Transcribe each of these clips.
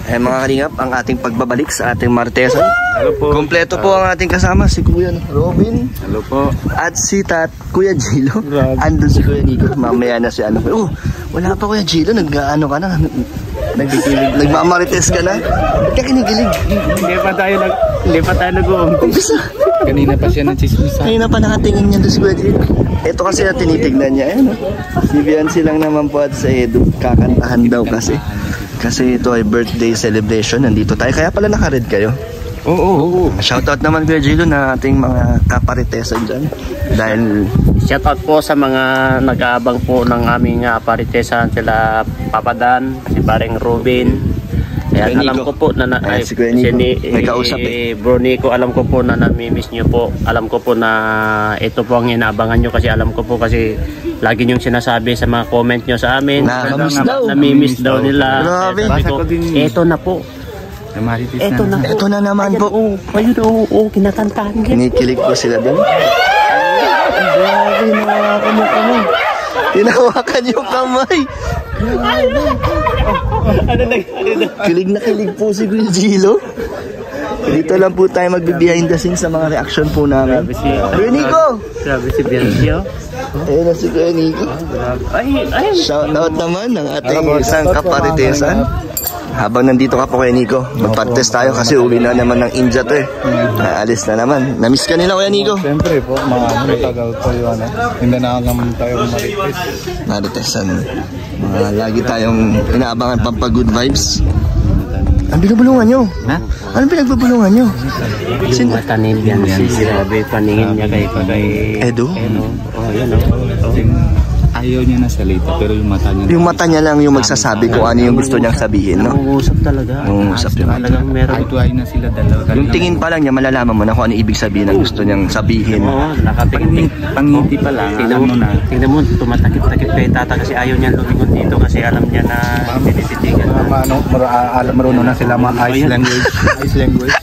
Eh mga kalingap, ang ating pagbabalik sa ating Martesan. Hello po. Kompleto po ang ating kasama, si Kuya Robin. Hello po. At si Kuya Gilo. Andun si Kuya Nico. Mamaya na si ano. Oh, wala pa Kuya Gilo. Nag-ano ka na. Nagmamarites ka na. Ba't ka kinikilig? Hindi pa tayo nag-uumpisa. Kanina pa siya nagsisisa. Kanina pa nakatingin niya doon si Kuya Gilo. Ito kasi na tinitignan niya. Ayan, si Biancy lang naman po at sa Edu. Kakantahan daw kasi. Kasi ito ay birthday celebration. Nandito tayo. Kaya pala naka-red kayo. Oo. Shoutout naman Kuya Gilo na ating mga kaparitesan dyan. Dahil shoutout po sa mga nag-aabang po ng aming paritesan. Sila Papa Dan, si Paring Robin. Ayan, alam ko po na si Kuya Nico. May kausap Bro Nico, alam ko po na namimiss nyo po. Alam ko po na ito po ang inaabangan nyo kasi alam ko po kasi lagi nyo sinasabi sa mga comment nyo sa amin. Namimiss daw nila. Grabe. Sabi ko, eto na po. Eto na naman po. Ayun, kinakantahan niya. Kinikilig po sila doon. Grabe, nawakan yung kamay. Tinawakan yung kamay. Kilig na kilig po si Kuya Gilo. Dito lang po tayo magbe-behind the scenes sa mga reaction po namin. Kuya Nico! Grabe si Biancy, oh. Ayun na si Kuya Nico. Shoutout naman ng ating isang kaparitesan. Habang nandito ka po Kuya Nico, magpartes tayo kasi uwi na naman ng India to eh. Naalis na naman. Namiss ka nila Kuya Nico? Siyempre po, matagal po yun. Hindi na naman tayo marites. Maritesan. Lagi tayong inaabangan pang good vibes. Ano binubulungan nyo? Ha? Ano pinagbubulungan nyo? Yung mata ni Biancy, grabe paningin niya kay Edu? Oh, yan oh. Ayaw niya na salita pero yung mata niya. Yung mata niya lang yung magsasabi kung ano yung gusto niyang sabihin, no? Nangungusap talaga. Nangungusap yung mata. Talagang meron. Eye na sila dalawa. Yung tingin pa lang niya, malalaman mo na kung ano ibig sabihin ng gusto niyang sabihin. Oo, nakatingin. Pangiti pa lang. Tingnan mo, tumatakip-takip kay tata kasi ayaw niya lumingon dito kasi alam niya na tinititigan. Marunong na sila mga ice language.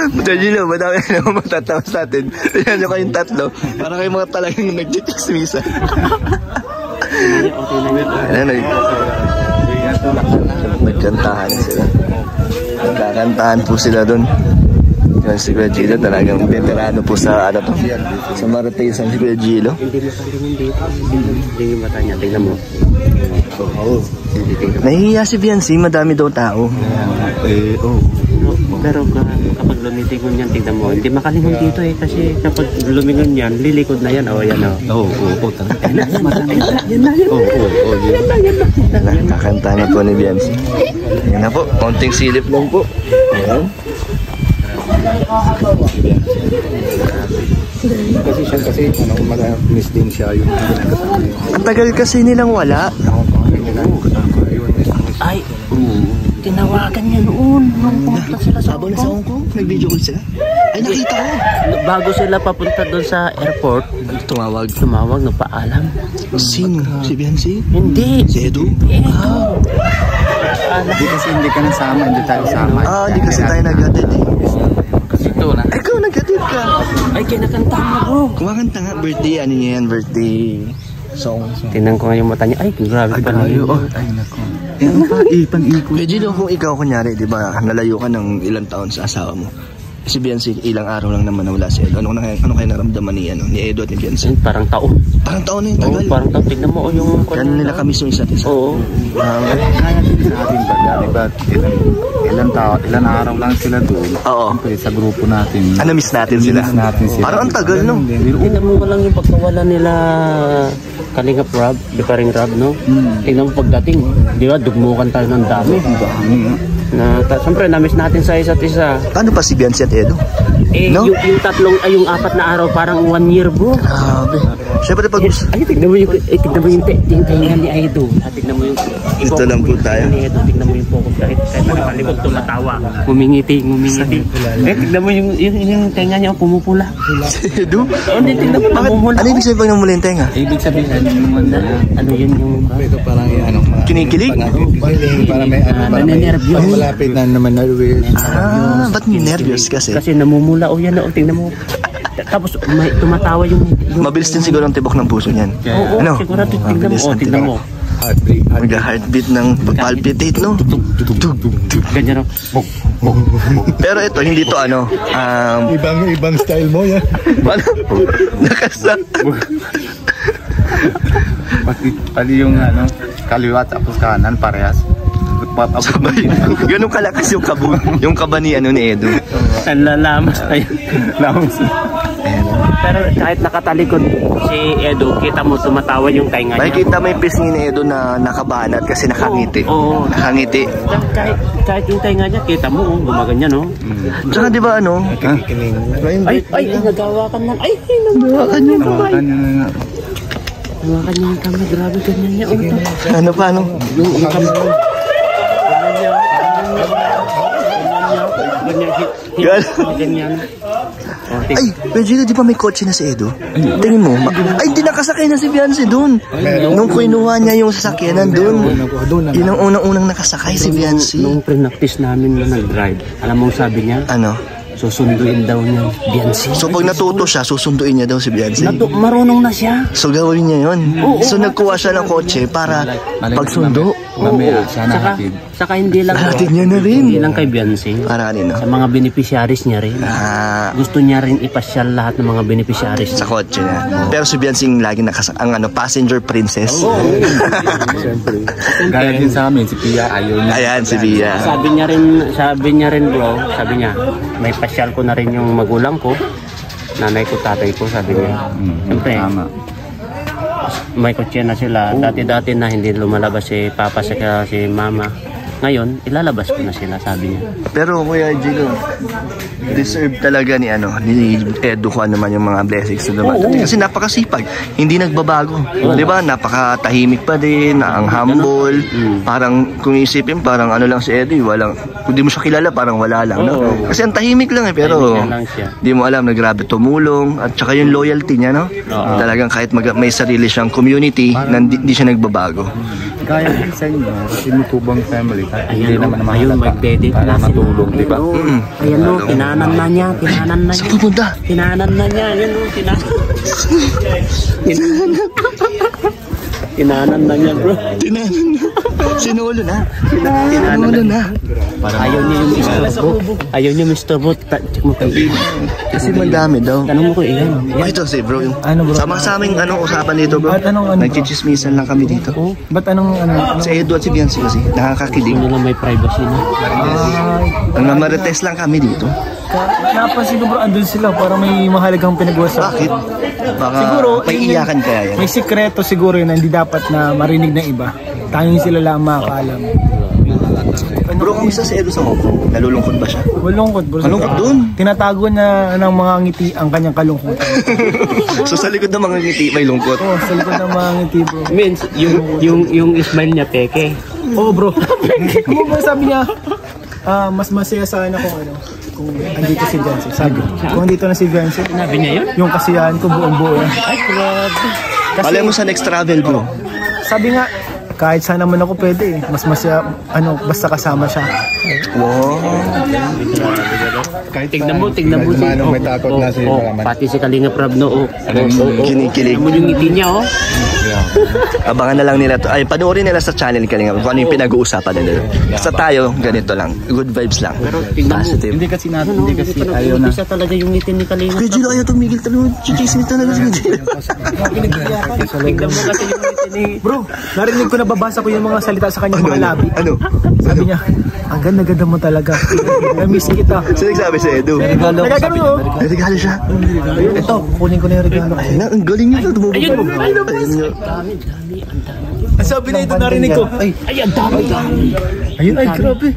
Buta Gilo, madami na naman matatawas natin. Tignan nyo kayong tatlo. Para kayo mga talagang nagtitismisan. Nagkantahan sila. Nagkakantahan po sila dun. Yung si Kuya Gilo talagang veterano po sa ano to, sa Maritesan si Kuya Gilo. Hindi yung mata niya, tingnan mo. Nahihiya si Biancy, madami daw tao. Pero kapag lumitingon yan, tingnan mo, hindi makalingon dito eh kasi kapag lumingon yan, lilikod na yan. O yan o. Oo, talaga. Yan na. Kakanta na po ni Biancy. Yan na po, konting silip lang po. Ayan. Kasi miss din siya yung ang tagal kasi nilang wala. Ay, tinawagan niya noon nung pumunta sila sa Hong Kong. Sa Hong Kong, nag-video call sila. Ay, nakita ko. Bago sila papunta doon sa airport, tumawag, nagpaalam. Sino? Si Biancy? Hindi. Si Edu? Hindi kasi hindi ka nasama, hindi tayo sama. Hindi kasi tayo nag-atid eh. Kasi ito na. Ay, ikaw nag-atid ka. Ay, kinakanta na bro. Kumakanta nga, birthday, ano niya yan, birthday song. Tingnan ko nga yung mata niya. Ay, grabe pa na yun. Ay, nako. Pang-iko. Kaya Gilo, kung ikaw kunyari, di ba, nalayo ka ng ilang taon sa asawa mo. Si Biancy, ilang araw lang naman nawala si Edu. Ano kayo naramdaman ni Edu at ni Biancy? Parang taon. Parang taon na yung tagal. Oo, parang taon. Tignan mo yung... Gano'n nila kami yung isa't isa. Oo. Kaya din sa atin ba, ilan araw lang sila doon. Oo. Siyempre, sa grupo natin. Miss natin sila. Parang ang tagal, no? Tignan mo lang yung pagkawala nila Kalingap Rob, di pa rin Rob, no? Tignan mo pagdating, di ba, dugmukan tayo ng dami. Siyempre, na-miss natin sa isa't isa. Paano pa si Biancy at Edu? No? Yung 4 na araw, parang 1 year, bro. Grabe. Siyempre pag... Ay, tignan mo yung tinga ni Edu. Tignan mo yung... Dito lang po tayo. Tignan mo yung focus kahit nakakalibog tumatawa. Ngumingiti. Tignan mo yung tenga niya pumupula. Si Edu? Tignan mo, namumula. Ano ibig sabihin pag namula yung tenga? Ibig sabihin, ano yun yung... Ito parang kinikilig? Parang may nanenervyos. Malapit na naman nervous. Ba't nervous kasi? Kasi namumula. O yan o, tingnan mo. Tapos tumatawa yung... Mabilis din siguro ang tibok ng puso niyan. Oo, siguro tignan mo. Heartbeat. Mag-heartbeat ng palpitate, no? Ganyan, no? Pero ito, hindi to ano. Ibang style mo yan. Ano? Nakasa. Pati yung ano, kaliwa tapos kanan parehas. Sabay. Ganun kalakas yung kaba ni Edo. Ang lalamas. Ay, lamas. Pero kahit nakatalikod si Edo, kita mo tumatawa yung tainga niya. Makikita mo yung pisngi ni Edo na nakabanat kasi nakangiti. Oo. Nakangiti. Kahit yung tainga niya, kita mo, gumaganyan, no? Tsaka di ba ano? Ay, nagawakan na. Ay, nagawakan niya yung kamay. Nagawakan niya yung kamay. Grabe, ganyan niya. Ano pa, ano? Yung kamay. Ganyan. Ay, Regina, di ba may kotse na si Edo? Tingin mo, ay, hindi nakasakay na si Beyonce doon. Nung kinuha niya yung sasakyanan doon, yun ang unang-unang nakasakay si Beyonce. Nung pre-practice namin na nag-drive, alam mo sabi niya, Ano? susunduin daw niya Beyonce. So pag natuto siya, susunduin niya daw si Beyonce. Marunong na siya. So gawin niya yun. So nagkuha siya ng kotse para pagsundo. Mamaya, sana hatid. Saka hindi lang Hatid niya na rin. Hindi lang kay Beyonce. Para kanino? Sa mga beneficiaries niya rin. Gusto niya rin ipasyal lahat ng mga beneficiaries Sa kotse niya. Pero si Beyonce yung lagi ang passenger princess. Gaya din sa amin, si Pia ayaw niya. Ayan, si Bia. Sabi niya rin bro, sabi niya, may pasyal ko na rin yung magulang ko, nanay ko, tatay ko, sabi niya. Siyempre, may kotse na sila. Dati-dati na hindi lumalabas si Papa sa si Mama. Ngayon, ilalabas ko na sila, sabi niya. Pero Kuya Gino, deserve talaga ni Edo ko naman yung mga blessings na dumating. Kasi napakasipag, hindi nagbabago. Di ba? Napakatahimik pa din, ang humble. Parang kung isipin, parang ano lang si Edo, walang, kung di mo siya kilala, parang wala lang. No? Kasi ang tahimik lang pero di mo alam na grabe tumulong. At saka yung loyalty niya, no? Talagang kahit may sarili siyang community, hindi siya nagbabago. Gaya din sa inyo, tinutubang family. Hindi naman Ayun, mag-dedicate para na sila. matulog, di ba? Ayan o, tinanan na niya. Saan pupunta? Tinanan na niya. Ayan o, tinanan na niya, bro. Tinanan na. Sinulo na. Sinulo na. Ayaw niya yung Mr. Boot. Ayaw niya Mr. Boot. Check mo kayo. Kasi madami daw. Tanong mo ko ilan. Ito si bro. Ano, bro? Sama sa aming usapan dito bro. Nagchichismisan lang kami dito. Ba't anong Si Edo at si Beyonce kasi nakakakilig. Hindi na may privacy na. Ang mamarites lang kami dito. Napansin ko bro, andun sila para may mahalagang pinag-uusap. Bakit? Baka Siguro, paiiyakan kaya yan. May sikreto siguro yun na hindi dapat na marinig ng iba. Tanging sila lang makakaalam. Bro, kamusta si Edo sa Hong Kong? Nalulungkot ba siya? Malungkot bro. Malungkot dun. Tinatago na ng mga ngiti ang kanyang kalungkutan. So sa likod ng mga ngiti may lungkot. Oo, sa likod ng mga ngiti bro. Means, yung smile niya peke. Oo bro. Kung ba sabi niya, mas masaya sana kung andito si Beyonce. Sabi, kung andito na si Beyonce, Sinabi niya yun? yung kasiyahan ko buong-buo. Ay, grabe. Palay mo sa next travel bro. Sabi nga, kahit saan naman ako pwede mas masaya, basta kasama siya. Wow. Tignan mo si may takot na si Mama. pati si Kalinga Prab no. Kinikilig. Tignan mo yung ngiti niya oh. Abangan na lang nila to. Ay, panoorin nila sa channel Kalinga kung ano yung pinag-uusapan nila. Basta tayo, ganito lang. Good vibes lang. Pero tignan mo. Positive. Hindi kasi ayaw na. Isa talaga yung ngiti ni Kalinga Kuya Gino, ayaw tumigil talaga. Chichismis talaga si Kuya Gino. Tignan mo kasi yung ngiti ni... Bro, narinig ko, nababasa ko yung mga salita sa kanyang mga labi. Ano? Sabi niya, ang ganda-ganda mo talaga. Na-miss kita. Sino nagsabi sa Edo? Nagagano mo? May regalo siya. Ito, kunin ko na yung regalo. Ay na, ang galing niya. Tumubog. Ayun, dami. Ang sabi na ito, narinig ko. Ay, ang dami. Ayun, ay grabe.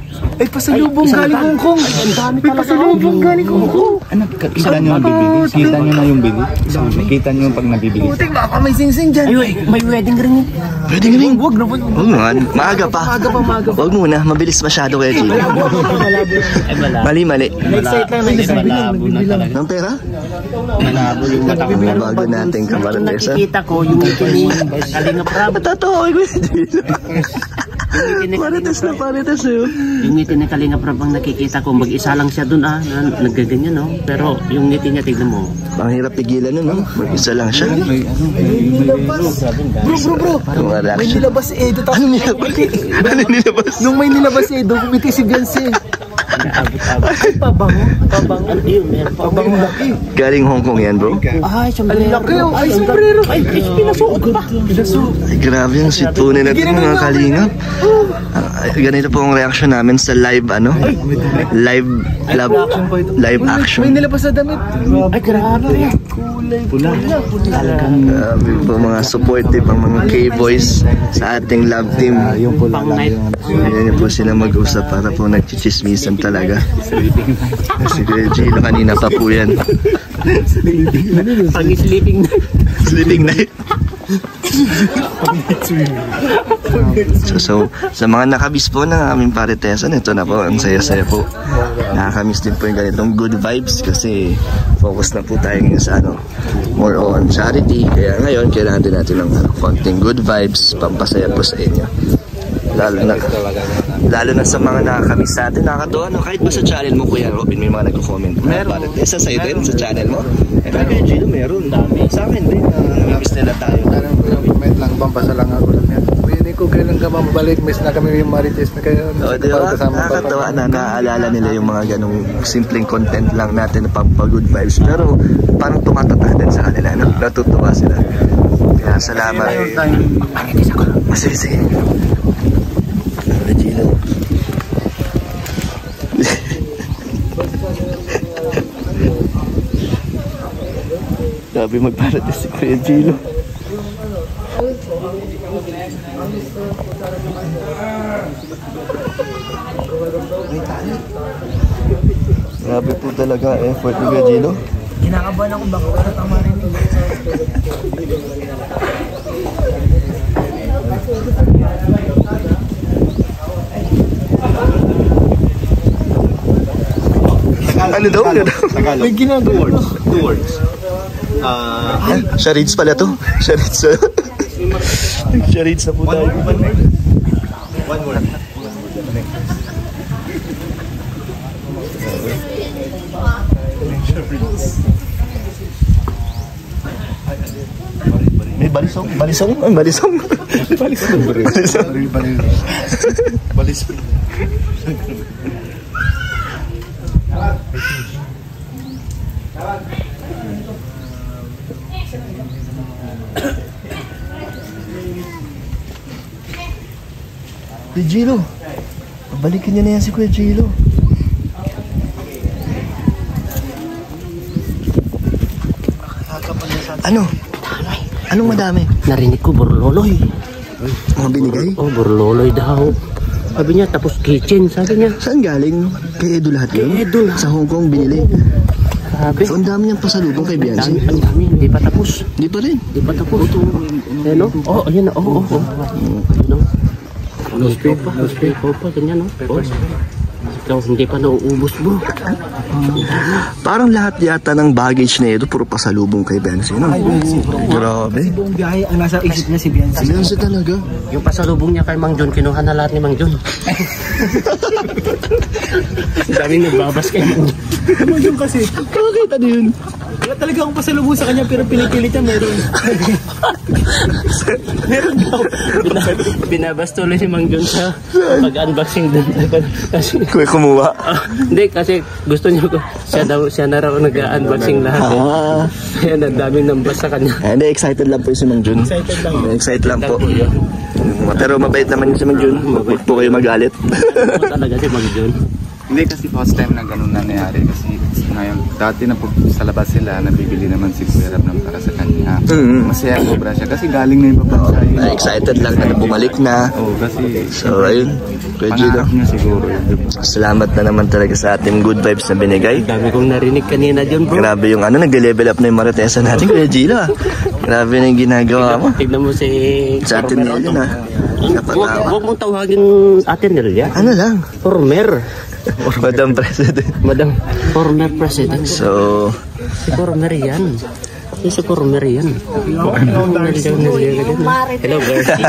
Ay, pasalubong galing Hong Kong. Ang dami Ay, pasalubong galing Hong Kong. Ano, kita niyo ang bibili? Kita niyo na yung bili? Kita niyo pag nabibili. Putik, baka may sing-sing dyan. Ay, may wedding ring. Pwede nga rin. Huwag naman. Huwag mo nga. Maaga pa. Huwag muna. Mabilis masyado kaya Gino. Ay, malabo. Mali. Na-excite lang. Malabo na talaga. Ng pera? Malabo yung mata ko. Bago natin Ito, kamarandesa. nakikita ko yung ngiti ni Kalinga Prab. Totoo. Kuya Gino. Parites na parites eh. Yung ngiti ni Kalinga Prab ang nakikita ko, mag-isa lang siya dun naggaganyan no. Pero yung ngiti niya, tignan mo. Ang hirap pigilan nun, no? Mag-isa lang siya. Bro. May nilabas si Edo. Ano nilabas? Ano nilabas? Nung may nilabas si Edo, kumiti si Beyonce. Ay, pabango. Pabango laki. Galing Hong Kong yan, bro? Ay, Ang laki oh. Ay, sombrero. Ay, pinasuot pa. Ay, grabe yung situne na ito, mga kalingap. Ganito po ang reaction namin sa live, live action. May nilabas na damit. Ay, grabe. Pula. Grabe po mga supportive ang mga K-boys sa ating love team. Yung pula Pang lang night. yung Ganyan po sila mag-usap para po nagchichismisan talaga. Si Kuya Gilo kanina pa po yan. Pang-sleeping na. Sleeping night. So, sa mga nakamiss po ng aming paritesan, ito na po, ang saya-saya po. Nakakamiss din po yung ganitong good vibes kasi focus na po tayo ngayon sa more on charity. Kaya ngayon, kailangan din natin ng konting good vibes, pampasaya po sa inyo. Lalo na sa mga nakakamiss sa atin, nakakatawa, no? Kahit ba sa channel mo, Kuya Robin, may mga nagko-comment. Meron. Sa sa'yo din, sa channel mo? Kaya Gino, meron. Sa akin din, namimiss nila tayo. comment lang, pampasa lang ako lang yan. Hindi ko kailan ka mabalik, miss na kami yung Marites na kayo. O, di ba? Nakakatawa na naaalala nila yung mga ganong simpleng content lang natin na pampa-good vibes. Pero parang tumatatak din sa kanila, no? Natutuwa sila. Kaya salamat. Sige. Gino. Grabe magparating si Kuya Gino. Grabe po talaga effort ni Kuya Gino. Kinakabahan ako baka wala tama rin. Ano daw? May ginagawa. Two words. Charades pala to. Charades. Charades na po tayo. One word. May balisong. Balisong. Ay, balisong. Balisong. Kuya Gilo, balikin niyo na yan si Kuya Gilo. Ano? Anong madami? Narinig ko, burloloy. Mga binigay? Oh, burloloy daw. Sabi niya, tapos kitchen, sabi niya. Saan galing? Kay Edo lahat yun? Kay Edo lahat. Sa Hong Kong binili. Sabi. So, ang dami niyang pasalubong kay Beyonce. Ang dami, hindi pa tapos. Hindi pa rin. Hindi pa tapos. Ano? Oh, ayan na. Oh. Ano? Gusto pa, ganyan, no? Oh. Ikaw, hindi pa nauubos mo. Parang lahat yata ng baggage na Edo, puro pasalubong kay Beyonce, no? Grabe. Buong biyahe, ang nasa isip niya si Beyonce. Si Beyonce talaga. Yung pasalubong niya kay Mang John, kinuha na lahat ni Mang John. Ang daming nagbabas kay Mang John. Ano yung kasi? Bakit? Ano yun? Wala talaga akong pasalubong sa kanya pero pinipilit niya meron. Meron daw. Binabas tuloy si Mang John sa pag-unboxing din. Kasi, Kuya kumuha. hindi, kasi gusto niya ko. Siya na raw nag-unboxing lahat. Kaya ang daming nambas sa kanya. Hindi, excited lang po si Mang Jun. Excited lang po. Pero mabait naman si Mang Jun. Mabait po kayo magalit. Ano talaga si Mang John? Hindi kasi first time na ganun nangyari kasi ngayon, dati na sa labas sila, nabibili naman si Kuya Rab ng para sa kanya. Masaya sobra siya kasi galing na yung babansa. Excited lang na bumalik na. Oo, kasi So, ayun. Kuya Gino, pangarap niya siguro yun. salamat na naman talaga sa ating good vibes na binigay. Dami kong narinig kanina dyan, bro. Grabe yung nag-level up na yung Maritesa natin, Kuya Gino. Grabe na yung ginagawa mo. Tignan mo si... Sa atin na yun, ha. Napatawa. Huwag mong tawagin Ate Nelia. Ano lang? Former. Madam President. Former President. So, Si Former yan. Yung sa Cormery yan. Hello, Garci.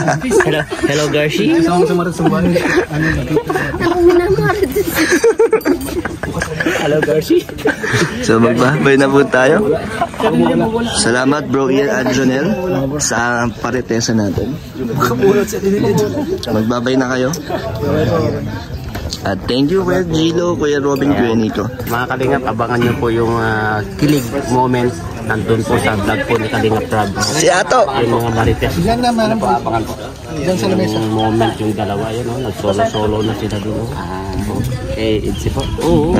Hello, Garci. Kasama sa Marat Sumbahan. Ano nakita? Hello, Garci. So magbabay na po tayo. Salamat bro Ian at Jonel sa paritesa natin. Magbabay na kayo. At thank you Kuya Gilo, Kuya Robin, Kuya Nico. Mga Kalingap, abangan nyo po yung kilig moments nandun po sa vlog po ni Kalingap Rob. Si Ato! Yung mga marites. Diyan naman po. Abangan po. Diyan sa lamesa. Yung moment, yung dalawa yun, nag-solo-solo na sila doon. Itzy po. Oo.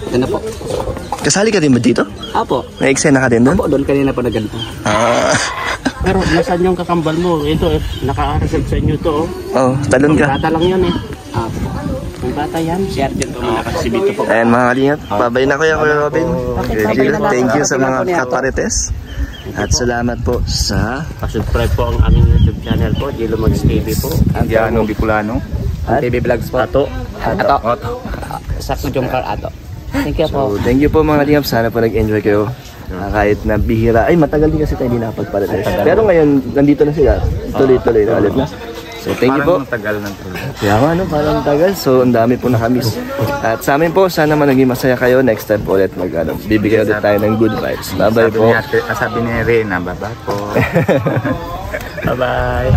Ito na po. Kasali ka din ba dito? Apo. May eksena ka din doon? Apo, doon kanina pa na ganito. Pero nasaan yung kakambal mo? Ito, naka-reserve sa inyo to. Oh, talon ka. Bata lang yan Apo. Yung bata yan, si Argent po nakasibito po. Ayan mga kalingap, babay na Kuya Robin. Kuya Gilo, thank you sa mga kaparites. At salamat po sa... Pa-subscribe po ang aming YouTube channel po, Gilo Mags TV po. Andiano Bicolano. TV Vlogs po. Ato. Sakto Jomcar Ato. Thank you po. So, thank you po mga kalingap. Sana po nag-enjoy kayo. Kahit na bihira. Ay, matagal din kasi tayo hindi nakapagparites. Pero ngayon, nandito na sila. Tuloy-tuloy na ulit na. So, thank you po. Parang tagal ng tuloy. Kaya nga, no? Parang tagal. So, ang dami po nakamiss. At sa amin po, sana man naging masaya kayo. Next time po ulit bibigay ulit tayo ng good vibes. Bye-bye po. Sabi ni Reyna, baba po. Bye-bye.